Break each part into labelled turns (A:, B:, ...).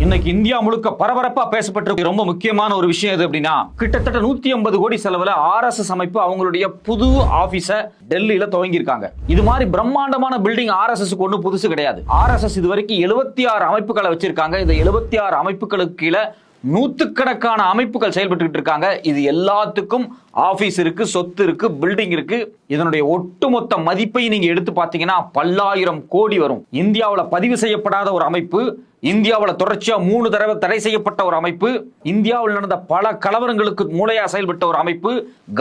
A: இன்னைக்கு இந்தியா முழுக்க பரபரப்பா பேசப்பட்ட ரொம்ப முக்கியமான ஒரு விஷயம் எது அப்படின்னா, கிட்டத்தட்ட 150 கோடி செலவுல RSS அமைப்பு அவங்களுடைய புது ஆபீஸ டெல்லியில துவங்கி இருக்காங்க. இது மாதிரி பிரம்மாண்டமான பில்டிங் RSS ஒண்ணு புதுசு கிடையாது. RSS இதுவரைக்கும் 76 அமைப்புகளை வச்சிருக்காங்க. இந்த 76 அமைப்புகளுக்கு கீழே நூத்துக்கணக்கான அமைப்புகள் செயல்பட்டு இருக்காங்க. இது எல்லாத்துக்கும் ஆபீஸ் இருக்கு, சொத்து இருக்கு, பில்டிங் இருக்கு. இதனுடைய ஒட்டுமொத்த மதிப்பை நீங்க எடுத்து பார்த்தீங்கன்னா பல்லாயிரம் கோடி வரும். இந்தியாவில் பதிவு செய்யப்படாத ஒரு அமைப்பு, இந்தியாவில் தொடர்ச்சியா 3 தடவை தடை செய்யப்பட்ட ஒரு அமைப்பு, இந்தியாவில் நடந்த பல கலவரங்களுக்கு மூளையா செயல்பட்ட ஒரு அமைப்பு,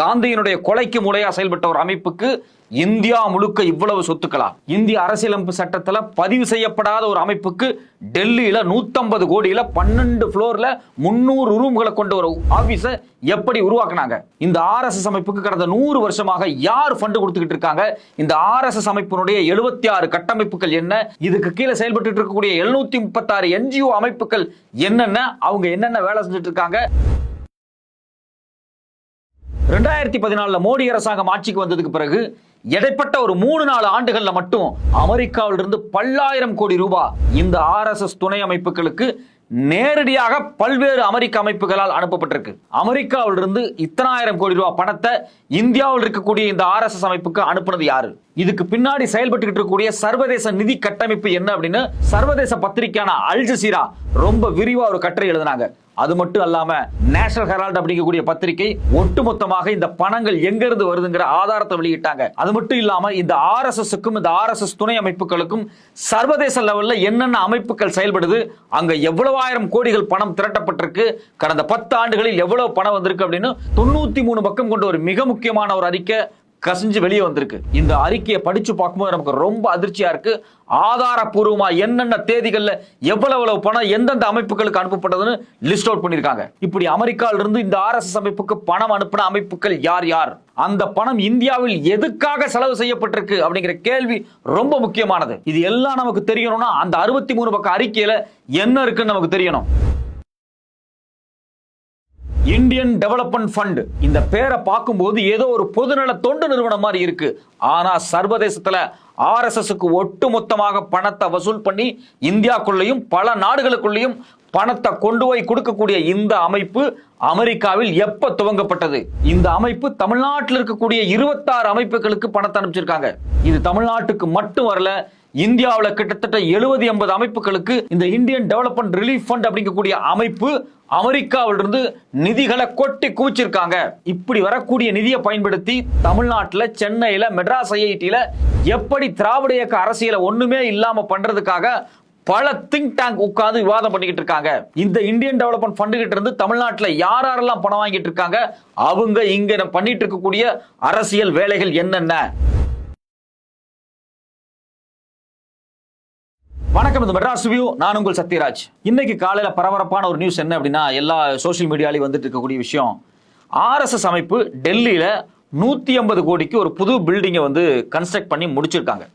A: காந்தியினுடைய கொலைக்கு மூளையா செயல்பட்ட ஒரு அமைப்புக்கு இந்தியா முழுக்க இவ்வளவு சொத்துக்களா? இந்திய அரசியலமைப்பு சட்டத்தில் பதிவு செய்யப்படாத ஒரு அமைப்புக்கு டெல்லியில 150 கோடியில 12 ஃப்ளோர்ல 300 ரூம்களை கொண்ட ஒரு ஆபீஸை எப்படி உருவாக்குனாங்க? இந்த RSS அமைப்புக்கு கடந்த 100 வருஷமாக யார் ஃபண்ட் கொடுத்துக்கிட்டு இருக்காங்க? இந்த RSS அமைப்பினுடைய 76 கட்டமைப்புகள் என்ன? இதுக்கு கீழே செயல்பட்டு இருக்கக்கூடிய 736 NGO அமைப்புகள் என்னென்ன? அவங்க என்னென்ன வேலை செஞ்சுட்டு இருக்காங்க? 2014 மோடி அரசாங்கம் ஆட்சிக்கு வந்ததுக்கு பிறகு இடைப்பட்ட ஒரு 3-4 ஆண்டுகள்ல மட்டும் அமெரிக்காவிலிருந்து பல்லாயிரம் கோடி ரூபாய் இந்த RSS துணை அமைப்புகளுக்கு நேரடியாக பல்வேறு அமெரிக்க அமைப்புகளால் அனுப்பப்பட்டிருக்கு. அமெரிக்காவிலிருந்து இத்தனாயிரம் கோடி ரூபாய் பணத்தை இந்தியாவில் இருக்கக்கூடிய இந்த RSS அமைப்புக்கு அனுப்புனது யாரு? இதுக்கு பின்னாடி செயல்பட்டு இருக்கக்கூடிய சர்வதேச நிதி கட்டமைப்பு என்ன அப்படின்னு சர்வதேச பத்திரிகையான அல் ஜசீரா ரொம்ப விரிவா ஒரு கட்டுரை எழுதினாங்க. அது மட்டும் அல்லாம நேஷனல் ஹெரால்ட் அப்படிங்கக்கூடிய பத்திரிகை ஒட்டுமொத்தமாக இந்த பணங்கள் எங்க இருந்து வருதுங்கிற ஆதாரத்தை வெளியிட்டாங்க. அது மட்டும் இல்லாம இந்த RSSக்கும் இந்த RSS துணை அமைப்புகளுக்கும் சர்வதேச லெவல்ல என்னென்ன அமைப்புகள் செயல்படுது, அங்க எவ்வளவு ஆயிரம் கோடிகள் பணம் திரட்டப்பட்டிருக்கு, கடந்த 10 ஆண்டுகளில் எவ்வளவு பணம் வந்திருக்கு அப்படின்னு 93 பக்கம் கொண்ட ஒரு மிக முக்கியமான ஒரு அறிக்கை கசிஞ்சு வெளியே வந்திருக்கு. இந்த அறிக்கையை படிச்சு பார்க்கும்போது நமக்கு ரொம்ப அதிர்ச்சியா இருக்கு. ஆதாரப்பூர்வமா என்னென்ன தேதிகள்ல எவ்வளவு பணம் எந்தெந்த அமைப்புகளுக்கு அனுப்பப்பட்டதுன்னு லிஸ்ட் அவுட் பண்ணிருக்காங்க. இப்படி அமெரிக்காவில இருந்து இந்த RSS அமைப்புக்கு பணம் அனுப்பின அமைப்புகள் யார் யார், அந்த பணம் இந்தியாவில் எதுக்காக செலவு செய்யப்பட்டிருக்கு அப்படிங்கிற கேள்வி ரொம்ப முக்கியமானது. இது எல்லாம் நமக்கு தெரியணும்னா அந்த 63 பக்க அறிக்கையில என்ன இருக்குன்னு நமக்கு தெரியணும். இந்தியன் டெவலப்மெண்ட் ஃபண்ட், இந்த பேரை பார்க்கும்போது ஏதோ ஒரு பொதுநல தொண்டு நிறுவனம் மாதிரி இருக்கு. ஆனா சர்வதேசத்துல RSSக்கு ஒட்டு மொத்தமாக பணத்தை வசூல் பண்ணி இந்தியாக்குள்ளேயும் பல நாடுகளுக்குள்ளேயும் பணத்தை கொண்டு போய் கொடுக்கக்கூடிய இந்த அமைப்பு அமெரிக்காவில் எப்ப துவங்கப்பட்டது? இந்த அமைப்பு தமிழ்நாட்டில் இருக்கக்கூடிய 26 அமைப்புகளுக்கு பணத்தை அனுப்பிச்சிருக்காங்க. இது தமிழ்நாட்டுக்கு மட்டும் வரல, இந்தியாவில் கிட்டத்தட்ட 70-80 அமைப்புகளுக்கு இந்த இந்தியன் டெவலப்மெண்ட் ரிலீஃப் ஃபண்ட் அப்படிங்கக்கூடிய அமைப்பு அமெரிக்காவிலிருந்து நிதிகளை கொட்டி குவிச்சிருக்காங்க. இப்படி வரக்கூடிய நிதியை பயன்படுத்தி தமிழ்நாட்டில், சென்னையில, மெட்ராஸ் IITல எப்படி திராவிட இயக்க அரசியலை ஒண்ணுமே இல்லாம பண்றதுக்காக பல திங்க் டேங்க் உட்கார்ந்து விவாதம் பண்ணிக்கிட்டு இருக்காங்க. இந்த இந்தியன் டெவலப்மெண்ட் ஃபண்ட் கிட்ட இருந்து தமிழ்நாட்டில் யாரெல்லாம் பணம் வாங்கிட்டு இருக்காங்க, அவங்க இங்க பண்ணிட்டு இருக்கக்கூடிய அரசியல் வேலைகள் என்னென்ன? வணக்கம், இது மெட்ராஸ் ரிவ்யூ. நான் உங்கள் சத்யராஜ். இன்னைக்கு காலையில பரபரப்பான ஒரு நியூஸ் என்ன அப்படின்னா, எல்லா சோசியல் மீடியாலையும் வந்துட்டு இருக்கக்கூடிய விஷயம், RSS அமைப்பு டெல்லியில 150 கோடிக்கு ஒரு புது பில்டிங்கை வந்து கன்ஸ்ட்ரக்ட் பண்ணி முடிச்சிருக்காங்க.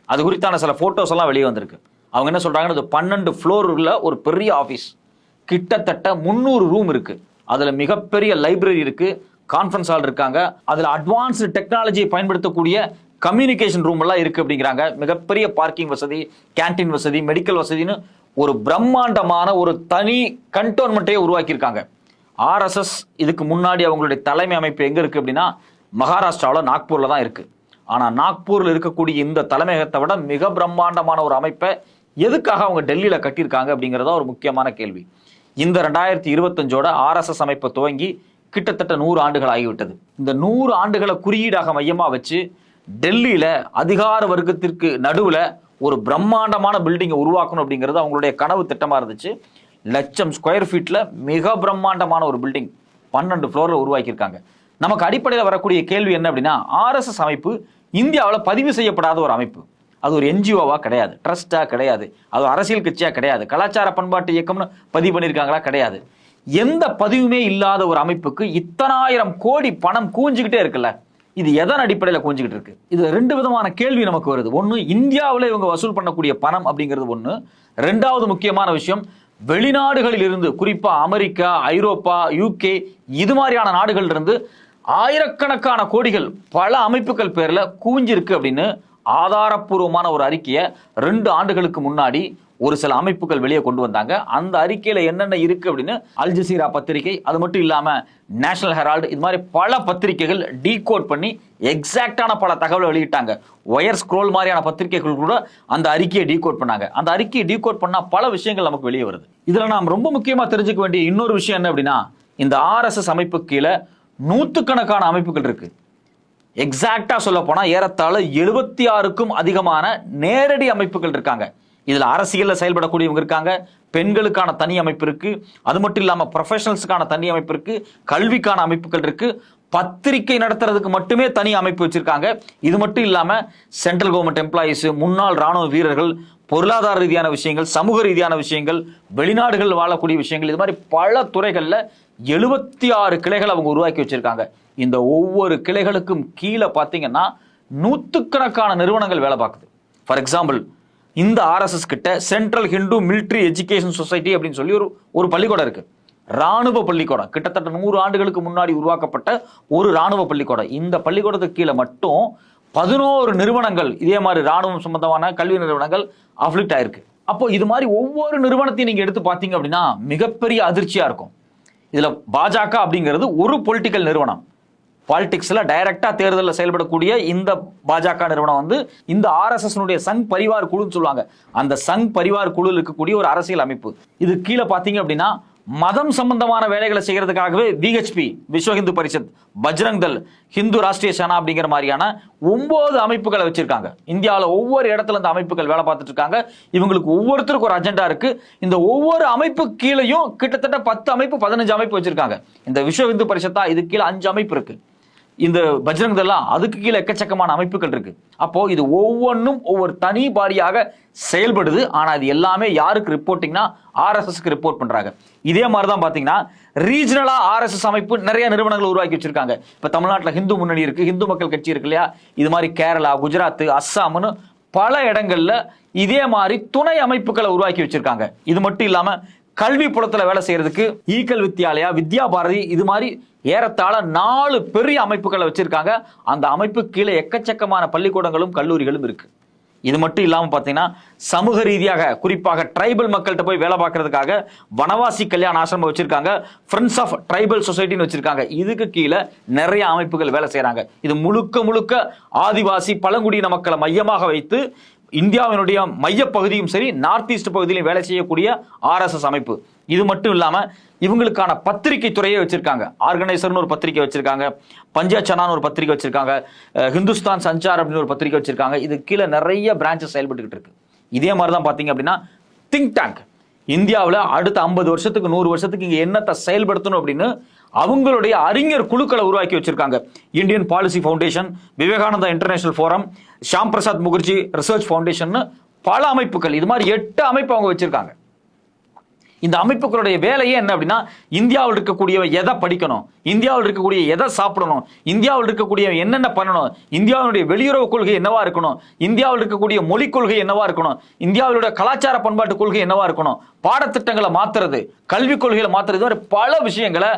A: அது குறித்தான சில போட்டோஸ் எல்லாம் வெளியே வந்திருக்கு. அவங்க என்ன சொல்றாங்கன்னா, 12 ஃப்ளோர் உள்ள ஒரு பெரிய ஆபீஸ், கிட்டத்தட்ட 300 ரூம் இருக்கு. அதுல மிகப்பெரிய லைப்ரரி இருக்கு, கான்ஃபரன்ஸ் ஹால் இருக்காங்க, அதுல அட்வான்ஸ்டு டெக்னாலஜியை பயன்படுத்தக்கூடிய கம்யூனிகேஷன் ரூம் எல்லாம் இருக்கு அப்படிங்கிறாங்க. மிகப்பெரிய பார்க்கிங் வசதி, கேன்டீன் வசதி, மெடிக்கல் வசதின்னு ஒரு பிரம்மாண்டமான ஒரு தனி கண்டோன்மெண்ட்டையே உருவாக்கியிருக்காங்க. RSS இதுக்கு முன்னாடி அவங்களுடைய தலைமை அமைப்பு எங்க இருக்கு அப்படின்னா, மகாராஷ்டிராவில் நாக்பூர்ல தான் இருக்கு. ஆனா நாக்பூர்ல இருக்கக்கூடிய இந்த தலைமையகத்தை விட மிக பிரம்மாண்டமான ஒரு அமைப்பை எதுக்காக அவங்க டெல்லியில கட்டியிருக்காங்க அப்படிங்கிறதா ஒரு முக்கியமான கேள்வி. இந்த 2025ஓட RSS அமைப்பை துவங்கி கிட்டத்தட்ட 100 ஆண்டுகள் ஆகிவிட்டது. இந்த 100 ஆண்டுகளை குறியீடாக மையமா வச்சு டெல்லியில அதிகார வர்க்கத்திற்கு நடுவுல ஒரு பிரம்மாண்டமான பில்டிங்கை உருவாக்கணும் அப்படிங்கிறது அவங்களுடைய கனவு திட்டமா இருந்துச்சு. 1,00,000 ஸ்கொயர் ஃபீட்ல மிக பிரம்மாண்டமான ஒரு பில்டிங் 12 ஃப்ளோர்ல உருவாக்கியிருக்காங்க. நமக்கு அடிப்படையில் வரக்கூடிய கேள்வி என்ன அப்படின்னா, RSS அமைப்பு இந்தியாவில் பதிவு செய்யப்படாத ஒரு அமைப்பு. அது ஒரு NGOவா கிடையாது, ட்ரஸ்டா கிடையாது, அது அரசியல் கட்சியா கிடையாது, கலாச்சார பண்பாட்டு இயக்கம்னு பதிவு பண்ணியிருக்காங்களா கிடையாது. எந்த பதிவுமே இல்லாத ஒரு அமைப்புக்கு இத்தனாயிரம் கோடி பணம் கூஞ்சுக்கிட்டே இருக்குல்ல, இது எதன் அடிப்படையில் கூஞ்சுக்கிட்டு இருக்கு? இது 2 விதமான கேள்வி நமக்கு வருது. ஒன்று, இந்தியாவில் இவங்க வசூல் பண்ணக்கூடிய பணம் அப்படிங்கிறது ஒன்று. 2வது முக்கியமான விஷயம், வெளிநாடுகளில் இருந்து, குறிப்பா அமெரிக்கா, ஐரோப்பா, UK இது மாதிரியான நாடுகள் இருந்து ஆயிரக்கணக்கான கோடிகள் பல அமைப்புகள் பேர்ல குவிஞ்சிருக்கு அப்படின்னு ஆதாரப்பூர்வமான ஒரு அறிக்கையை 2 ஆண்டுகளுக்கு முன்னாடி ஒரு சில அமைப்புகள் வெளியே கொண்டு வந்தாங்க. அந்த அறிக்கையில என்னென்ன இருக்கு அப்படின்னு அல் ஜசீரா பத்திரிகை, அது மட்டும் இல்லாம நேஷனல் ஹெரால்டு, இது மாதிரி பல பத்திரிகைகள் டீகோட் பண்ணி எக்ஸாக்டான பல தகவலை வெளியிட்டாங்க. ஒயர் ஸ்க்ரோல் மாதிரியான பத்திரிகைகள் கூட அந்த அறிக்கையை டீகோட் பண்ணாங்க. அந்த அறிக்கையை டீகோட் பண்ணா பல விஷயங்கள் நமக்கு வெளியே வருது. இதுல நாம் ரொம்ப முக்கியமா தெரிஞ்சுக்க வேண்டிய இன்னொரு விஷயம் என்ன அப்படின்னா, இந்த RSS அமைப்பு கீழே நூற்றுக்கணக்கான அமைப்புகள் இருக்கு. எக்ஸாக்டா சொல்ல போனா ஏறத்தாழ 76க்கும் அதிகமான நேரடி அமைப்புகள் இருக்காங்க. இதுல அரசியல்ல செயல்படக்கூடியவங்க இருக்காங்க, பெண்களுக்கான தனி அமைப்பு இருக்கு, அது மட்டும் இல்லாம ப்ரொஃபஷனல்ஸுக்கான தனி அமைப்பு இருக்கு, கல்விக்கான அமைப்புகள் இருக்கு, பத்திரிகை நடத்துறதுக்கு மட்டுமே தனி அமைப்பு வச்சிருக்காங்க. இது மட்டும் இல்லாம சென்ட்ரல் கவர்மெண்ட் எம்ப்ளாயிஸ், முன்னாள் ராணுவ வீரர்கள், பொருளாதார ரீதியான விஷயங்கள், சமூக ரீதியான விஷயங்கள், வெளிநாடுகள் வாழக்கூடிய விஷயங்கள், இது மாதிரி பல துறைகள்ல 76 கிளைகள் அவங்க உருவாக்கி வச்சிருக்காங்க. இந்த ஒவ்வொரு கிளைகளுக்கும் கீழே பார்த்தீங்கன்னா நூற்றுக்கணக்கான நிறுவனங்கள் வேலை பார்க்குது. ஃபார் எக்ஸாம்பிள், இந்த RSS கிட்ட central Hindu military education society அப்படின்னு சொல்லி ஒரு பள்ளிக்கூடம் இருக்கு. ராணுவ பள்ளிக்கூடம், கிட்டத்தட்ட 100 ஆண்டுகளுக்கு முன்னாடி உருவாக்கப்பட்ட ஒரு ராணுவ பள்ளிக்கூடம். இந்த பள்ளிக்கூடத்துக்கு கீழே மட்டும் 11 நிறுவனங்கள், இதே மாதிரி ராணுவம் சம்பந்தமான கல்வி நிறுவனங்கள் அஃபிலிட் ஆயிருக்கு. அப்போ இது மாதிரி ஒவ்வொரு நிறுவனத்தையும் நீங்க எடுத்து பார்த்தீங்க அப்படின்னா மிகப்பெரிய அதிர்ச்சியா இருக்கும். இதுல பாஜக அப்படிங்கிறது ஒரு பொலிட்டிக்கல் நிறுவனம். பாலிடிக்ஸ்ல டைரக்டா தேர்தலில் செயல்படக்கூடிய இந்த பாஜக நிறுவனம் வந்து இந்த RSS சங் பரிவார் குழுன்னு சொல்லுவாங்க. அந்த சங் பரிவார் குழு இருக்கக்கூடிய ஒரு அரசியல் அமைப்பு. இது கீழே பார்த்தீங்க அப்படின்னா மதம் சம்பந்தமான வேலைகளை செய்யறதுக்காகவே VHP, விஸ்வ ஹிந்து பரிஷத், பஜ்ரங் தள், ஹிந்து ராஷ்டிரிய சேனா அப்படிங்கிற மாதிரியான 9 அமைப்புகளை வச்சிருக்காங்க. இந்தியாவில் ஒவ்வொரு இடத்துல இந்த அமைப்புகள் வேலை பார்த்துட்டு இருக்காங்க. இவங்களுக்கு ஒவ்வொருத்தருக்கும் ஒரு அஜெண்டா இருக்கு. இந்த ஒவ்வொரு அமைப்பு கீழையும் கிட்டத்தட்ட 10 அமைப்பு 15 அமைப்பு வச்சிருக்காங்க. இந்த விஸ்வ ஹிந்து பரிஷத்தா, இது கீழே 5 அமைப்பு இருக்கு. இந்த பஜ்ரங் தள், அதுக்கு கீழே எக்கச்சக்கமான அமைப்புகள் இருக்கு. அப்போ இது ஒவ்வொன்றும் ஒவ்வொரு தனி பாரியாக செயல்படுது. ஆனா இது எல்லாமே யாருக்கு ரிப்போர்ட்டிங்னா RSSக்கு ரிப்போர்ட் பண்றாங்க. இதே மாதிரி தான் பாத்தீங்கன்னா ரீஜனலா RSS அமைப்பு நிறைய நிறுவனங்கள் உருவாக்கி வச்சிருக்காங்க. இப்ப தமிழ்நாட்டில் ஹிந்து முன்னணி இருக்கு, ஹிந்து மக்கள் கட்சி இருக்கு இல்லையா, இது மாதிரி கேரளா, குஜராத், அஸ்ஸாம்னு பல இடங்கள்ல இதே மாதிரி துணை அமைப்புகளை உருவாக்கி வச்சிருக்காங்க. இது மட்டும் இல்லாம கல்வி புலத்துல வேலை செய்யறதுக்கு ஈக்கல் வித்யாலயா, வித்யா பாரதி, இது மாதிரி ஏறத்தாழ 4 பெரிய அமைப்புகளை வச்சிருக்காங்க. அந்த அமைப்பு கீழே எக்கச்சக்கமான பள்ளிக்கூடங்களும் கல்லூரிகளும் இருக்கு. இது மட்டும் இல்லாம பாத்தீங்கன்னா சமூக ரீதியாக குறிப்பாக ட்ரைபல் மக்கள்கிட்ட போய் வேலை பார்க்கறதுக்காக வனவாசி கல்யாண ஆசிரமம் வச்சிருக்காங்க, ஃப்ரெண்ட்ஸ் ஆஃப் ட்ரைபல் சொசைட்டின்னு வச்சிருக்காங்க. இதுக்கு கீழே நிறைய அமைப்புகள் வேலை செய்யறாங்க. இது முழுக்க முழுக்க ஆதிவாசி பழங்குடியின மக்களை மையமாக வைத்து இந்தியாவினுடைய மைய பகுதியும் சரி, நார்த் ஈஸ்ட் பகுதியிலும் வேலை செய்யக்கூடிய RSS அமைப்பு. இது மட்டும் இல்லாம இவங்களுக்கான பத்திரிகை துறையை வச்சிருக்காங்க. ஆர்கனைசர்னு ஒரு பத்திரிகை வச்சிருக்காங்க, பஞ்சாச்சனான்னு ஒரு பத்திரிகை வச்சிருக்காங்க, ஹிந்துஸ்தான் சஞ்சார் அப்படின்னு ஒரு பத்திரிகை வச்சிருக்காங்க. இது கீழே நிறைய பிரான்ச்சஸ் செயல்பட்டு இருக்கு. இதே மாதிரி தான் பாத்தீங்க அப்படின்னா திங்க் டேங்க், இந்தியாவில் அடுத்த 50 வருஷத்துக்கு 100 வருஷத்துக்கு இங்க என்னத்தை செயல்படுத்தணும் அப்படின்னு அவங்களுடைய அறிஞர் குழுக்களை உருவாக்கி வச்சிருக்காங்க. Indian Policy Foundation, Vivekananda International Forum, Shyam Prasad Mukherjee Research Foundation, பல அமைப்புகள், இது மாதிரி 8 அமைப்பு அவங்க வச்சிருக்காங்க. இந்த அமைப்புகளுடைய வேலையே என்ன அப்படின்னா, இந்தியாவில் இருக்கக்கூடிய எதை படிக்கணும், இந்தியாவில் இருக்கக்கூடிய எதை சாப்பிடணும், இந்தியாவில் இருக்கக்கூடிய என்னென்ன பண்ணணும், இந்தியாவுடைய வெளியுறவு கொள்கை என்னவா இருக்கணும், இந்தியாவில் இருக்கக்கூடிய மொழி கொள்கை என்னவா இருக்கணும், இந்தியாவுடைய கலாச்சார பண்பாட்டு கொள்கை என்னவா இருக்கணும், பாடத்திட்டங்களை மாத்துறது, கல்விக் கொள்கைகளை மாத்துறது, மாதிரி பல விஷயங்களை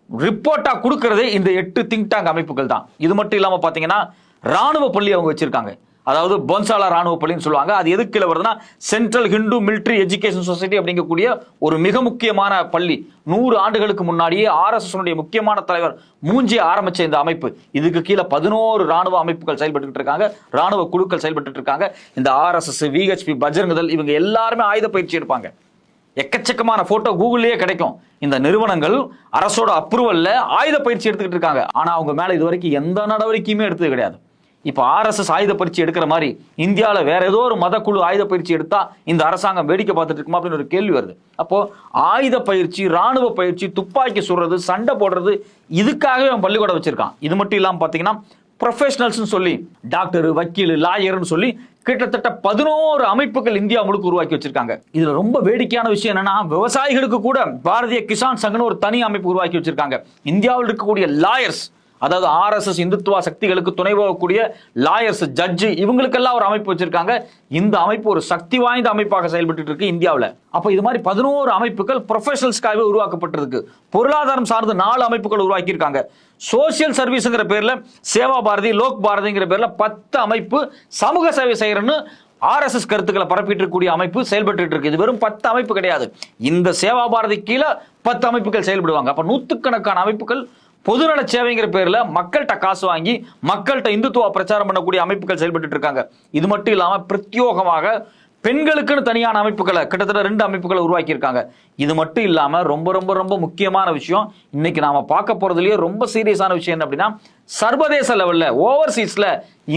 A: ரிப்போர்ட்டா கொடுக்கறதே இந்த 8 திங்க் டேங்க் அமைப்புகள் தான். இது மட்டும் இல்லாம பாத்தீங்கன்னா ராணுவ பள்ளி அவங்க வச்சிருக்காங்க. அதாவது பொன்சாலா ராணுவ பள்ளின்னு சொல்லுவாங்க. அது எதுக்கு கீழே வருதுன்னா central Hindu military education society அப்படிங்கக்கூடிய ஒரு மிக முக்கியமான பள்ளி. 100 ஆண்டுகளுக்கு முன்னாடியே RSS முக்கியமான தலைவர் மூஞ்சி ஆரம்பிச்ச இந்த அமைப்பு. இதுக்கு கீழே 11 ராணுவ அமைப்புகள் செயல்பட்டு இருக்காங்க, ராணுவ குழுக்கள் செயல்பட்டு இருக்காங்க. இந்த RSS, VHP, பஜ்ரங் தள் இவங்க எல்லாருமே ஆயுத பயிற்சி எடுப்பாங்க. எக்கச்சக்கமான போட்டோ கூகுள்லயே கிடைக்கும். இந்த நிறுவனங்கள் அரசோட அப்ரூவல்ல ஆயுத பயிற்சி எடுத்துக்கிட்டு இருக்காங்க. ஆனா அவங்க மேல இதுவரைக்கும் எந்த நடவடிக்கையுமே எடுத்தது கிடையாது. இப்ப RSS ஆயுத பயிற்சி எடுக்கிற மாதிரி இந்தியாவில் வேற ஏதோ ஒரு மத குழு ஆயுத பயிற்சி எடுத்தா இந்த அரசாங்கம் வேடிக்கை பார்த்துட்டு இருக்குமா அப்படின்னு ஒரு கேள்வி வருது. அப்போ ஆயுத பயிற்சி, ராணுவ பயிற்சி, துப்பாக்கி சுடுறது, சண்டை போடுறது, இதுக்காகவே அவன் பள்ளிக்கூடம் வச்சிருக்கான். இது மட்டும் இல்லாம பாத்தீங்கன்னா ப்ரொஃபஷனல்ஸ் சொல்லி டாக்டர், வக்கீல், லாயர்னு சொல்லி கிட்டத்தட்ட 11 அமைப்புகள் இந்தியா முழுக்க உருவாக்கி வச்சிருக்காங்க. இதுல ரொம்ப வேடிக்கையான விஷயம் என்னன்னா, விவசாயிகளுக்கு கூட பாரதிய கிசான் சங்கன்னு ஒரு தனி அமைப்பு உருவாக்கி வச்சிருக்காங்க. இந்தியாவில் இருக்கக்கூடிய லாயர்ஸ், அதாவது RSS இந்துத்துவ சக்திகளுக்கு துணை போகக்கூடிய லாயர்ஸ், ஜட்ஜு, இவங்களுக்கெல்லாம் ஒரு அமைப்பு வச்சிருக்காங்க. இந்த அமைப்பு ஒரு சக்தி வாய்ந்த அமைப்பாக செயல்பட்டு இருக்கு இந்தியாவில். அப்ப இது மாதிரி 11 அமைப்புகள் ப்ரொஃபஷனல்ஸ்க்காகவே உருவாக்கப்பட்டிருக்கு. பொருளாதாரம் சார்ந்து 4 அமைப்புகள் உருவாக்கி இருக்காங்க. சோசியல் சர்வீஸ்ங்கிற பேர்ல சேவா பாரதி, லோக் பாரதிங்கிற பேர்ல 10 அமைப்பு சமூக சேவை செய்யறன்னு RSS கருத்துக்களை பரப்பிட்டு இருக்கக்கூடிய அமைப்பு செயல்பட்டு இருக்கு. இது வெறும் 10 அமைப்பு கிடையாது. இந்த சேவா பாரதி கீழே 10 அமைப்புகள் செயல்படுவாங்க. அப்ப நூற்றுக்கணக்கான அமைப்புகள் பொதுநல சேவைங்கிற பேர்ல மக்கள்கிட்ட காசு வாங்கி மக்கள்கிட்ட இந்துத்துவ பிரச்சாரம் பண்ணக்கூடிய அமைப்புகள் செயல்பட்டு இருக்காங்க. இது மட்டும் இல்லாம பிரத்யோகமாக பெண்களுக்குன்னு தனியான அமைப்புகளை கிட்டத்தட்ட 2 அமைப்புகளை உருவாக்கி இருக்காங்க. இது மட்டும் இல்லாம ரொம்ப ரொம்ப ரொம்ப முக்கியமான விஷயம், இன்னைக்கு நாம பார்க்க போறதுலயே ரொம்ப சீரியஸான விஷயம் என்ன அப்படின்னா, சர்வதேச லெவல்ல ஓவர்சீஸ்ல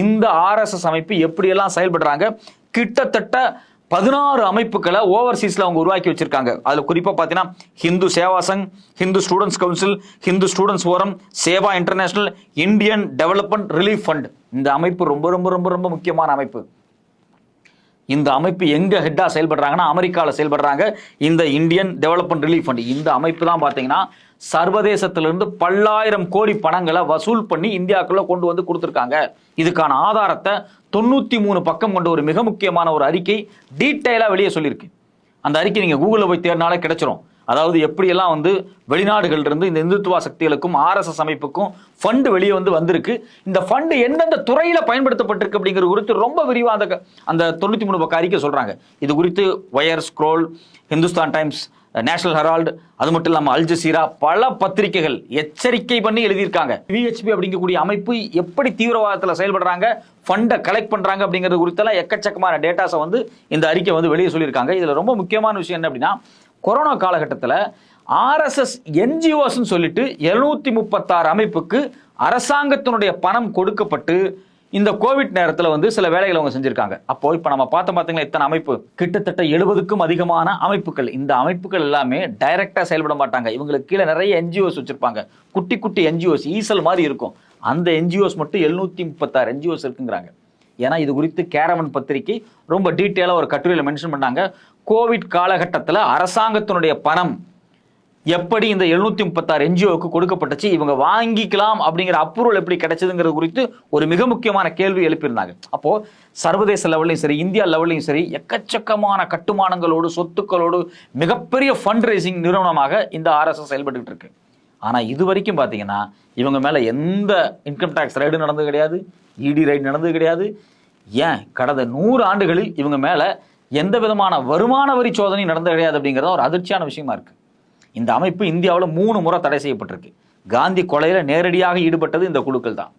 A: இந்த RSS அமைப்பு எப்படி எல்லாம் செயல்படுறாங்க. கிட்டத்தட்ட 16 அமைப்புகளை ஓவர்சீஸ்ல அவங்க உருவாக்கி வச்சிருக்காங்க. அதுல குறிப்பா பாத்தீங்கன்னா Hindu Seva Sangh, Hindu Students Council, Hindu Students Forum, Seva International, Indian Development Relief Fund. இந்த அமைப்பு ரொம்ப ரொம்ப ரொம்ப ரொம்ப முக்கியமான அமைப்பு. இந்த அமைப்பு எங்க ஹெட்டா செயல்படுறாங்கன்னா அமெரிக்காவில் செயல்படுறாங்க. இந்த இந்தியன் டெவலப்மெண்ட் ரிலீஃப் ஃபண்ட் இந்த அமைப்பு தான் பாத்தீங்கன்னா சர்வதேசத்திலிருந்து பல்லாயிரம் கோடி பணங்களை வசூல் பண்ணி இந்தியாவுக்குள்ள கொண்டு வந்து கொடுத்துருக்காங்க. இதுக்கான ஆதாரத்தை 93 பக்கம் கொண்ட ஒரு மிக முக்கியமான ஒரு அறிக்கை டீட்டெயிலா வெளியே சொல்லியிருக்கு. அந்த அறிக்கை நீங்க கூகுளில் போய் தேடினாலே கிடைச்சிரும். அதாவது எப்படியெல்லாம் வந்து வெளிநாடுகள் இருந்து இந்த இந்துத்துவ சக்திகளுக்கும் RSS அமைப்புக்கும் ஃபண்டு வெளியே வந்திருக்கு. இந்த ஃபண்டு எந்தெந்த துறையில பயன்படுத்தப்பட்டிருக்கு அப்படிங்கிற குறித்து ரொம்ப விரிவா அந்த 93 பக்க அறிக்கை சொல்றாங்க. இது குறித்து Wire, Scroll, Hindustan Times, National Herald, அது மட்டும் இல்லாமல் அல் ஜசீரா, பல பத்திரிகைகள் எச்சரிக்கை பண்ணி எழுதியிருக்காங்க. VHP அப்படிங்கக்கூடிய அமைப்பு எப்படி தீவிரவாதத்தில் செயல்படுறாங்க, ஃபண்டை கலெக்ட் பண்றாங்க அப்படிங்கிறது குறித்தெல்லாம் எக்கச்சக்கமான டேட்டாஸை இந்த அறிக்கை வெளியே சொல்லியிருக்காங்க. இதுல ரொம்ப முக்கியமான விஷயம் என்ன அப்படின்னா, கொரோனா காலகட்டத்தில் RSS NGOs சொல்லிட்டு 736 அமைப்புக்கு அரசாங்கத்தினுடைய பணம் கொடுக்கப்பட்டு இந்த கோவிட் நேரத்தில் சில வேலைகளை அவங்க செஞ்சிருக்காங்க. அப்போ இப்போ நம்ம பார்த்தீங்கன்னா இத்தனை அமைப்பு, கிட்டத்தட்ட 70க்கும் அதிகமான அமைப்புகள். இந்த அமைப்புகள் எல்லாமே டைரக்டா செயல்பட மாட்டாங்க. இவங்களுக்கு கீழே நிறைய NGOs வச்சிருப்பாங்க. குட்டி குட்டி NGOs ஈசல் மாதிரி இருக்கும். அந்த NGOs மட்டும் 736 NGOs இருக்குங்கிறாங்க. ஏன்னா இது குறித்து கேரவன் பத்திரிகை ரொம்ப டீட்டெயிலாக ஒரு கட்டுரையில் மென்ஷன் பண்ணாங்க. கோவிட் காலகட்டத்தில் அரசாங்கத்தினுடைய பணம் எப்படி இந்த 736 NGOக்கு கொடுக்கப்பட்டுச்சு, இவங்க வாங்கிக்கலாம் அப்படிங்கிற அப்ரூவல் எப்படி கிடைச்சதுங்கிறது குறித்து ஒரு மிக முக்கியமான கேள்வி எழுப்பியிருந்தாங்க. அப்போ சர்வதேச லெவல்லையும் சரி, இந்தியா லெவல்லையும் சரி, எக்கச்சக்கமான கட்டுமானங்களோடு சொத்துக்களோடு மிகப்பெரிய ஃபண்ட் ரைசிங் நிறுவனமாக இந்த RSS செயல்பட்டு இருக்கு. ஆனா இது வரைக்கும் பாத்தீங்கன்னா இவங்க மேல எந்த இன்கம் டாக்ஸ் ரைடு நடந்தது கிடையாது, ED ரைடு நடந்தது கிடையாது. ஏன் கடந்த 100 ஆண்டுகளில் இவங்க மேல எந்த விதமான வருமான வரி சோதனை நடந்தது கிடையாது அப்படிங்கிறது ஒரு அதிர்ச்சியான விஷயமா இருக்கு. இந்த அமைப்பு இந்தியாவில் 3 முறை தடை செய்யப்பட்டிருக்கு. காந்தி கொலையில நேரடியாக ஈடுபட்டது இந்த குழுக்கள் தான்.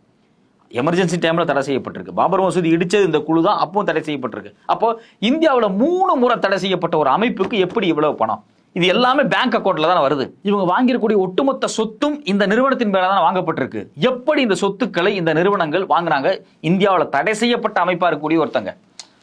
A: எமர்ஜென்சி டைம்ல தடை செய்யப்பட்டிருக்கு. பாபர் மசூதி இடிச்சது இந்த குழு தான், அப்பவும் தடை செய்யப்பட்டிருக்கு. அப்போ இந்தியாவில் 3 முறை தடை செய்யப்பட்ட ஒரு அமைப்புக்கு எப்படி இவ்வளவு பணம்? இது எல்லாமே பேங்க் அக்கௌண்ட்ல தான் வருது. இவங்க வாங்கியிருக்கக்கூடிய ஒட்டுமொத்த சொத்தும் இந்த நிறுவனத்தின் மேல தான் வாங்கப்பட்டிருக்கு. எப்படி இந்த சொத்துக்களை இந்த நிறுவனங்கள் வாங்குறாங்க? இந்தியாவில் தடை செய்யப்பட்ட அமைப்பா இருக்கக்கூடிய ஒருத்தங்க.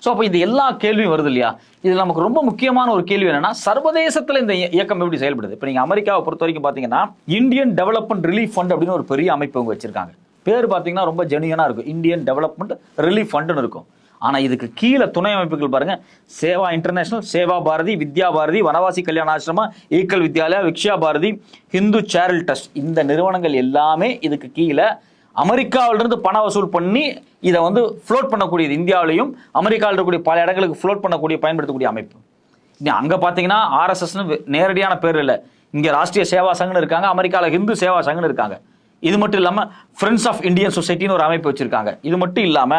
A: ஸோ அப்போ இது எல்லா கேள்வியும் வருது இல்லையா? இது நமக்கு ரொம்ப முக்கியமான ஒரு கேள்வி என்னன்னா, சர்வதேசத்தில் இந்த இயக்கம் எப்படி செயல்படுது? இப்போ நீங்க அமெரிக்காவை பொறுத்த வரைக்கும் பாத்தீங்கன்னா இந்தியன் டெவலப்மெண்ட் ரிலீஃப் ஃபண்ட் அப்படின்னு ஒரு பெரிய அமைப்பு அவங்க வச்சிருக்காங்க. பேர் பாத்தீங்கன்னா ரொம்ப ஜெனியனா இருக்கும், இந்தியன் டெவலப்மெண்ட் ரிலீஃப் ஃபண்ட்னு இருக்கும். ஆனா இதுக்கு கீழே துணை அமைப்புகள் பாருங்க, சேவா இன்டர்நேஷனல், சேவா பாரதி, வித்யா பாரதி, வனவாசி கல்யாண ஆசிரமா, ஈக்கல் வித்யாலயா, விக்ஷா பாரதி, ஹிந்து சேரிட்டபிள் ட்ரஸ்ட், இந்த நிறுவனங்கள் எல்லாமே இதுக்கு கீழே அமெரிக்காவிலிருந்து பண வசூல் பண்ணி இதை ஃப்ளோட் பண்ணக்கூடியது. இந்தியாவிலையும் அமெரிக்காவில் இருக்கக்கூடிய பல இடங்களுக்கு ஃப்ளோட் பண்ணக்கூடிய பயன்படுத்தக்கூடிய அமைப்பு. அங்க பாத்தீங்கன்னா RSS நேரடியான பேர் இல்லை, இங்க ராஷ்டிரிய சேவா சங்னு இருக்காங்க, அமெரிக்காவில் ஹிந்து சேவா சங்னு இருக்காங்க. இது மட்டும் இல்லாம ஃப்ரெண்ட்ஸ் ஆஃப் இந்தியன் சொசைட்டின்னு ஒரு அமைப்பு வச்சிருக்காங்க. இது மட்டும் இல்லாம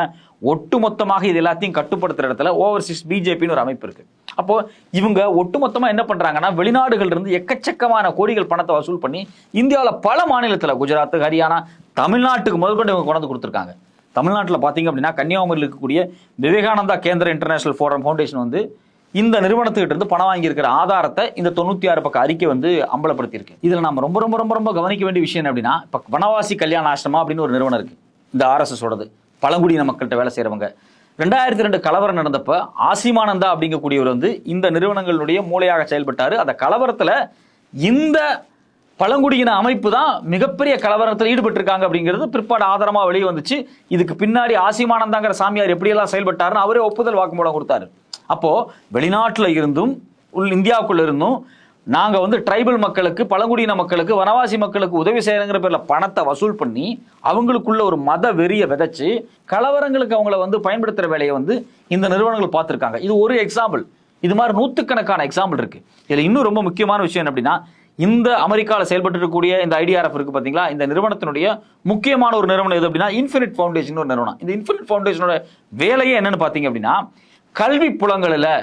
A: ஒட்டுமொத்தமாக இது எல்லாத்தையும் கட்டுப்படுத்துற இடத்துல ஓவர்சீஸ் BJPன்னு ஒரு அமைப்பு இருக்கு. அப்போ இவங்க ஒட்டுமொத்தமா என்ன பண்றாங்கன்னா, வெளிநாடுகள் இருந்து எக்கச்சக்கமான கோடிகள் பணத்தை வசூல் பண்ணி இந்தியாவில் பல மாநிலத்தில், குஜராத், ஹரியானா, தமிழ்நாட்டுக்கு முதற்கொண்டு இவங்க கொண்டு கொடுத்துருக்காங்க. தமிழ்நாட்டில் பார்த்தீங்க அப்படின்னா கன்னியாகுமரியில் இருக்கக்கூடிய விவேகானந்தா கேந்திர இன்டர்நேஷனல் ஃபோரம் ஃபவுண்டேஷன் இந்த நிறுவனத்துக்கிட்ட இருந்து பணம் வாங்கியிருக்கிற ஆதாரத்தை இந்த 96 பக்க அறிக்கை அம்பலப்படுத்தியிருக்கு. இதுல நம்ம ரொம்ப ரொம்ப ரொம்ப ரொம்ப கவனிக்க வேண்டிய விஷயம் அப்படின்னா, இப்போ வனவாசி கல்யாண ஆசிரமா அப்படின்னு ஒரு நிறுவனம் இருக்கு, இந்த RSSோடது, பழங்குடியின மக்கள்கிட்ட வேலை செய்யறவங்க. 2002 கலவரம் நடந்தப்ப ஆசிமானந்தா அப்படிங்கக்கூடியவர் இந்த நிறுவனங்களுடைய மூளையாக செயல்பட்டாரு. அந்த கலவரத்துல இந்த பழங்குடியின அமைப்பு தான் மிகப்பெரிய கலவரத்தில் ஈடுபட்டு இருக்காங்க அப்படிங்கிறது பிற்பாடு ஆதாரமா வெளியே வந்துச்சு. இதுக்கு பின்னாடி ஆசிமானந்தாங்கிற சாமியார் எப்படியெல்லாம் செயல்பட்டாருன்னு அவரே ஒப்புதல் வாக்குமூலம் கொடுத்தாரு. அப்போ வெளிநாட்டுல இருந்தும் இந்தியாவுக்குள்ள இருந்தும் நாங்க ட்ரைபல் மக்களுக்கு, பழங்குடியின மக்களுக்கு, வனவாசி மக்களுக்கு உதவி செய்யறங்கிற பேர்ல பணத்தை வசூல் பண்ணி அவங்களுக்குள்ள ஒரு மத வெறியை விதைச்சு கலவரங்களுக்கு அவங்கள பயன்படுத்துற வேலையை இந்த நிறுவனங்கள் பார்த்திருக்காங்க. இது ஒரு எக்ஸாம்பிள். இது மாதிரி நூற்றுக்கணக்கான எக்ஸாம்பிள் இருக்கு. இதுல இன்னும் ரொம்ப முக்கியமான விஷயம் என்ன அப்படின்னா, இந்த அமெரிக்காவில் செயல்பட்டு இருக்கக்கூடிய இந்த IDRF இருக்கு பாத்தீங்களா, இந்த நிறுவனத்தினுடைய முக்கியமான ஒரு நிறுவனம் எது அப்படின்னா இன்ஃபினிட் ஃபவுண்டேஷன் ஒரு நிறுவனம். இந்த இன்ஃபினிட் ஃபவுண்டேஷனோட வேலையே என்னன்னு பாத்தீங்க அப்படின்னா, கல்வி புலங்களில்,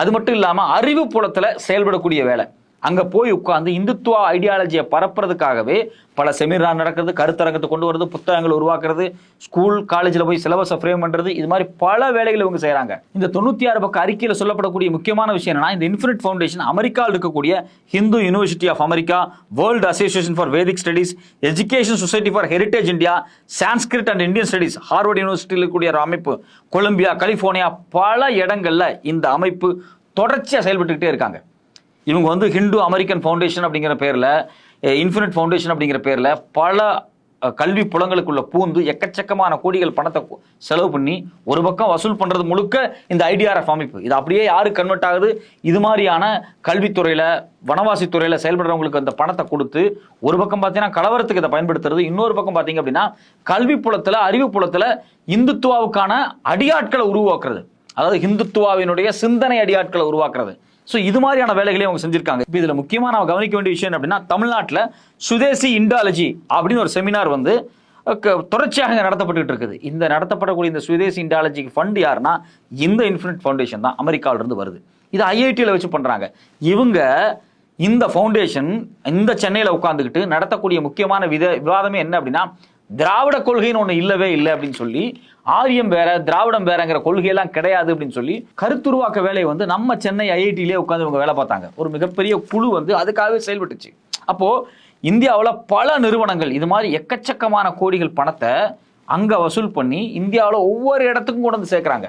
A: அது மட்டும் இல்லாம அறிவு புலத்துல செயல்படக்கூடிய வேலை. அங்க போய் உட்கார்ந்து இந்துத்துவ ஐடியாலஜியை பரப்புறதுக்காகவே பல செமினார் நடக்கிறது, கருத்தரங்கத்தை கொண்டு வரது, புத்தகங்கள் உருவாக்குறது, ஸ்கூல் காலேஜில் போய் சிலபஸை ஃப்ரேம் பண்றது, இது மாதிரி பல வேலைகளை இவங்க செய்யறாங்க. இந்த 96 பக்க அறிக்கையில் சொல்லப்படக்கூடிய முக்கியமான விஷயம் என்னன்னா, இந்த இன்ஃபினிட் ஃபவுண்டேஷன் அமெரிக்காவில் இருக்கக்கூடிய Hindu University of America, World Association for Vedic Studies, Education Society for Heritage India, Sanskrit and Indian Studies, Harvard யூனிவர்சிட்டியில் இருக்கக்கூடிய ஒரு அமைப்பு, கொலம்பியா, கலிபோர்னியா, பல இடங்கள்ல இந்த அமைப்பு தொடர்ச்சியா செயல்பட்டுக்கிட்டே இருக்காங்க. இவங்க வந்து ஹிந்து அமெரிக்கன் ஃபவுண்டேஷன் அப்படிங்கிற பேர்ல, இன்ஃபினிட் ஃபவுண்டேஷன் அப்படிங்கிற பேர்ல பல கல்வி புலங்களுக்குள்ள பூந்து எக்கச்சக்கமான கோடிகள் பணத்தை செலவு பண்ணி ஒரு பக்கம் வசூல் பண்றது முழுக்க இந்த ஐடிஆர்எஃப் அமைப்பு. இது அப்படியே யாரு கன்வெர்ட் ஆகுது? இது மாதிரியான கல்வித்துறையில, வனவாசித்துறையில செயல்படுறவங்களுக்கு அந்த பணத்தை கொடுத்து ஒரு பக்கம் பார்த்தீங்கன்னா கலவரத்துக்கு இதை பயன்படுத்துறது, இன்னொரு பக்கம் பார்த்தீங்க அப்படின்னா கல்வி புலத்துல, அறிவு புலத்துல இந்துத்துவாவுக்கான அடியாட்களை உருவாக்குறது, அதாவது இந்துத்துவாவினுடைய சிந்தனை அடியாட்களை உருவாக்குறது. ஸோ இது மாதிரியான வேலைகளை அவங்க செஞ்சிருக்காங்க. இப்போ இதில் முக்கியமாக நம்ம கவனிக்க வேண்டிய விஷயம் அப்படின்னா, தமிழ்நாட்டில் சுதேசி இண்டாலஜி அப்படின்னு ஒரு செமினார் வந்து தொடர்ச்சியாக நடத்தப்பட்டு இருக்குது. இந்த நடத்தப்படக்கூடிய இந்த சுதேசி இண்டாலஜிக்கு ஃபண்ட் யாருன்னா இந்த இன்ஃபினிட் ஃபவுண்டேஷன் தான், அமெரிக்காவிலிருந்து வருது. இது ஐஐடியில் வச்சு பண்றாங்க. இவங்க இந்த ஃபவுண்டேஷன் இந்த சென்னையில் உட்காந்துக்கிட்டு நடத்தக்கூடிய முக்கியமான விவாதமே என்ன அப்படின்னா, திராவிட கொள்கைன்னு ஒன்று இல்லவே இல்லை அப்படின்னு சொல்லி, ஆரியம் வேற திராவிடம் வேறங்கிற கொள்கையெல்லாம் கிடையாது அப்படின்னு சொல்லி கருத்துருவாக்க வேலையை வந்து நம்ம சென்னை ஐஐடியிலே உட்காந்து இவங்க வேலை பார்த்தாங்க. ஒரு மிகப்பெரிய குழு வந்து அதுக்காகவே செயல்பட்டுச்சு. அப்போ இந்தியாவில் பல நிறுவனங்கள் இது மாதிரி எக்கச்சக்கமான கோடிகள் பணத்தை அங்க வசூல் பண்ணி இந்தியாவில் ஒவ்வொரு இடத்துக்கும் கொண்டு வந்து சேர்க்கிறாங்க.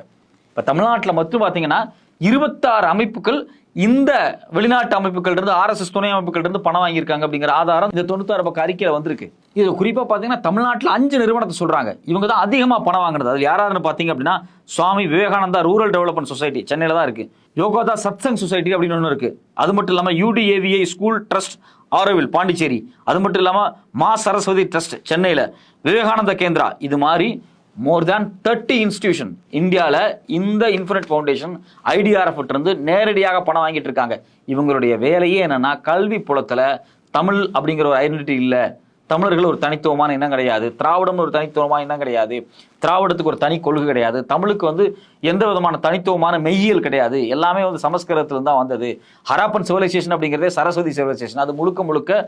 A: இப்போ தமிழ்நாட்டில் மட்டும் பார்த்தீங்கன்னா 26 அமைப்புகள் இந்த வெளிநாட்டு அமைப்புகள் இருந்து, ஆர்எஸ்எஸ் துணை அமைப்புகள் இருந்து பணம் வாங்கியிருக்காங்க அப்படிங்கிற ஆதாரம் இந்த 96 பக்க அறிக்கையில வந்திருக்கு. இது குறிப்பா பாத்தீங்கன்னா தமிழ்நாட்டில் 5 நிறுவனத்தை சொல்றாங்க, இவங்க தான் அதிகமா பணம் வாங்குறது. அது யாராருன்னு பாத்தீங்க அப்படின்னா, Swami Vivekananda rural development society சென்னையில தான் இருக்கு, யோகோதா சத்சங் சொசைட்டி அப்படின்னு ஒன்று இருக்கு, அது மட்டும் இல்லாம UDAVI school trust Auroville Pondicherry, அது மட்டும் இல்லாம மா சரஸ்வதி ட்ரஸ்ட் சென்னையில, விவேகானந்தா கேந்திரா, இது மாதிரி மோர் தேன் 30 இன்ஸ்டிடியூஷன் இந்தியாவில் இந்த இன்ஃபினிட் ஃபவுண்டேஷன் ஐடிஆர்எஃப் இருந்து நேரடியாக பணம் வாங்கிட்டு இருக்காங்க. இவங்களுடைய வேலையே என்னன்னா, கல்வி புலத்தில் தமிழ் அப்படிங்கிற ஒரு ஐடென்டிட்டி இல்லை, தமிழர்கள் ஒரு தனித்துவமான இனம் கிடையாது, திராவிடம் ஒரு தனித்துவமான இனம் கிடையாது, திராவிடத்துக்கு ஒரு தனி கொள்கை கிடையாது, தமிழுக்கு வந்து எந்த விதமான தனித்துவமான மெய்யியல் கிடையாது, எல்லாமே வந்து சமஸ்கிருதத்திலிருந்து தான் வந்தது. ஹராப்பன் சிவிலைசேஷன் அப்படிங்கிறதே சரஸ்வதி சிவிலைசேஷன், அது முழுக்க முழுக்க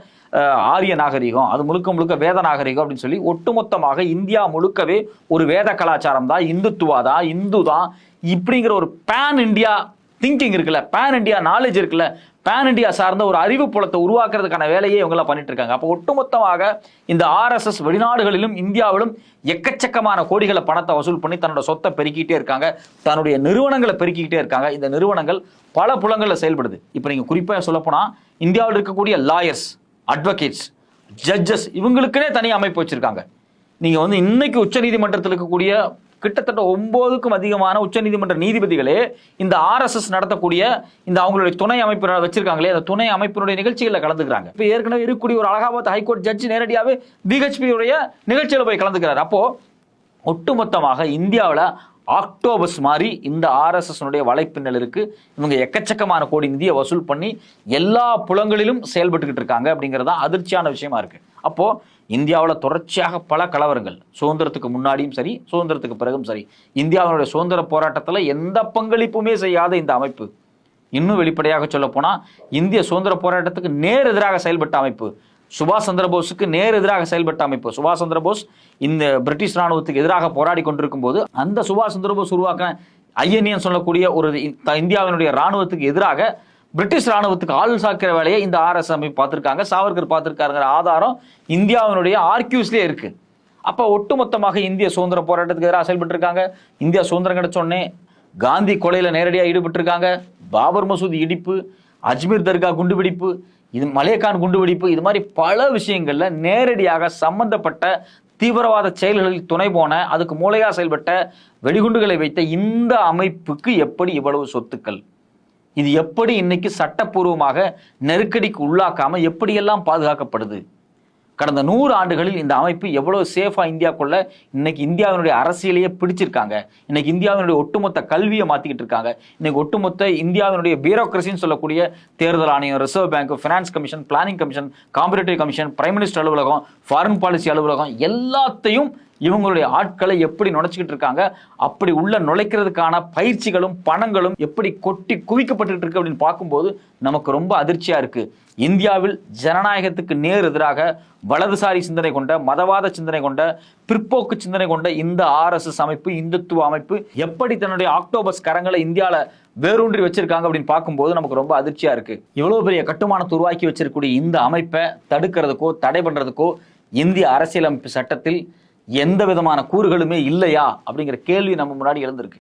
A: ஆரிய நாகரிகம், அது முழுக்க முழுக்க வேத நாகரிகம் அப்படின்னு சொல்லி ஒட்டுமொத்தமாக இந்தியா முழுக்கவே ஒரு வேத கலாச்சாரம் தான், இந்துத்துவா தான், இந்து தான், இப்படிங்கிற ஒரு பேன் இண்டியா திங்கிங் இருக்குல்ல, பேன் இண்டியா நாலேஜ் இருக்குல்ல, பேன் இண்டியா சார்ந்த ஒரு அறிவு புலத்தை உருவாக்குறதுக்கான வேலையை இவங்கெல்லாம் பண்ணிட்டு இருக்காங்க. அப்போ ஒட்டுமொத்தமாக இந்த RSS வெளிநாடுகளிலும் இந்தியாவிலும் எக்கச்சக்கமான கோடிகளை பணத்தை வசூல் பண்ணி தன்னோட சொத்தை பெருக்கிட்டே இருக்காங்க, தன்னுடைய நிறுவனங்களை பெருக்கிக்கிட்டே இருக்காங்க. இந்த நிறுவனங்கள் பல புலங்களில் செயல்படுது. இப்போ நீங்க குறிப்பாக சொல்லப்போனா, இந்தியாவில் இருக்கக்கூடிய லாயர்ஸ், அட்வொகேட்ஸ், ஜட்ஜஸ், இவங்களுக்குனே தனி அமைப்பு வச்சிருக்காங்க. நீங்க வந்து இன்னைக்கு உச்ச நீதிமன்றத்தில் இருக்கக்கூடிய கிட்டத்தட்ட 9க்கும் அதிகமான உச்சநீதிமன்ற நீதிபதிகளே இந்த RSS நடத்தக்கூடிய இந்த அவங்களுடைய துணை அமைப்பு வச்சிருக்காங்களே, அந்த துணை அமைப்பினுடைய நிகழ்ச்சிகளில் கலந்துக்கிறாங்க. இப்போ ஏற்கனவே இருக்கக்கூடிய ஒரு அலகாபாத் ஹைகோர்ட் ஜட்ஜ் நேரடியாகவே BHP உடைய நிகழ்ச்சியில் போய் கலந்துக்கிறார். அப்போ ஒட்டுமொத்தமாக இந்தியாவில் ஆக்டோபஸ் மாதிரி இந்த RSS வலைப்பின்னல் இருக்கு. இவங்க எக்கச்சக்கமான கோடி நிதியை வசூல் பண்ணி எல்லா புலங்களிலும் செயல்பட்டுக்கிட்டு இருக்காங்க அப்படிங்கிறதா அதிர்ச்சியான விஷயமா இருக்கு. அப்போ இந்தியாவில் தொடர்ச்சியாக பல கலவரங்கள், சுதந்திரத்துக்கு முன்னாடியும் சரி, சுதந்திரத்துக்கு பிறகும் சரி, இந்தியாவினுடைய சுதந்திர போராட்டத்தில் எந்த பங்களிப்புமே செய்யாத இந்த அமைப்பு, இன்னும் வெளிப்படையாக சொல்ல போனா இந்திய சுதந்திர போராட்டத்துக்கு நேர் எதிராக செயல்பட்ட அமைப்பு, சுபாஷ் சந்திர போஸுக்கு நேர் எதிராக செயல்பட்ட அமைப்பு. சுபாஷ் சந்திர போஸ் இந்த பிரிட்டிஷ் ராணுவத்துக்கு எதிராக போராடி கொண்டிருக்கும் போது அந்த சுபாஷ் சந்திர போஸ் உருவாக்கின INA சொல்லக்கூடிய ஒரு இந்தியாவினுடைய ராணுவத்துக்கு எதிராக பிரிட்டிஷ் ராணுவத்துக்கு ஆள் சாக்கிற வேலையை இந்த RSS அமைப்பு பார்த்திருக்காங்க, சாவர்கர் பார்த்திருக்காருங்கிற ஆதாரம் இந்தியாவினுடைய ஆர்கியூஸ்லேயே இருக்கு. அப்போ ஒட்டுமொத்தமாக இந்திய சுதந்திர போராட்டத்துக்கு எதிராக செயல்பட்டு இருக்காங்க. இந்தியா சுதந்திரம் கிடைச்சோடனே காந்தி கொலையில் நேரடியாக ஈடுபட்டிருக்காங்க, பாபர் மசூதி இடிப்பு, அஜ்மீர் தர்கா குண்டுவெடிப்பு, இது மலேகான் குண்டுவெடிப்பு, இது மாதிரி பல விஷயங்கள்ல நேரடியாக சம்பந்தப்பட்ட தீவிரவாத செயல்களில் துணை போன, அதுக்கு மூளையா செயல்பட்ட, வெடிகுண்டுகளை வைத்த இந்த அமைப்புக்கு எப்படி இவ்வளவு சொத்துக்கள், இது எப்படி இன்னைக்கு சட்டப்பூர்வமாக நெருக்கடிக்கு உள்ளாக்காம எப்படியெல்லாம் பாதுகாக்கப்படுது? கடந்த 100 ஆண்டுகளில் இந்த அமைப்பு எவ்வளவு சேஃபா இந்தியாக்குள்ள இன்னைக்கு இந்தியாவினுடைய அரசியலையே பிடிச்சிருக்காங்க. இன்னைக்கு இந்தியாவினுடைய ஒட்டுமொத்த கல்வியை மாத்திக்கிட்டு இருக்காங்க. இன்னைக்கு ஒட்டுமொத்த இந்தியாவினுடைய பியூரோக்ரசின்னு சொல்லக்கூடிய தேர்தல் ஆணையம், reserve bank, finance commission, planning commission, competitive commission, prime minister அலுவலகம், ஃபாரின் பாலிசி அலுவலகம் எல்லாத்தையும் இவங்களுடைய ஆட்களை எப்படி நுழைச்சிக்கிட்டு இருக்காங்க, அப்படி உள்ள நுழைக்கிறதுக்கான பயிற்சிகளும் பணங்களும் எப்படி கொட்டி குவிக்கப்பட்டு இருக்கு அப்படின்னு பார்க்கும்போது நமக்கு ரொம்ப அதிர்ச்சியா இருக்கு. இந்தியாவில் ஜனநாயகத்துக்கு நேர் எதிராக வலதுசாரி சிந்தனை கொண்ட, மதவாத சிந்தனை கொண்ட, பிற்போக்கு சிந்தனை கொண்ட இந்த RSS அமைப்பு, இந்துத்துவ அமைப்பு எப்படி தன்னுடைய ஆக்டோபஸ் கரங்களை இந்தியால வேரூன்றி வச்சிருக்காங்க அப்படின்னு பார்க்கும்போது நமக்கு ரொம்ப அதிர்ச்சியா இருக்கு. இவ்வளவு பெரிய கட்டுமானத்தை உருவாக்கி வச்சிருக்கக்கூடிய இந்த அமைப்பை தடுக்கிறதுக்கோ தடை பண்றதுக்கோ இந்திய அரசியலமைப்பு சட்டத்தில் எந்த விதமான கூறுகளுமே இல்லையா அப்படிங்கிற கேள்வி நம்ம முன்னாடி எழுந்திருக்கு.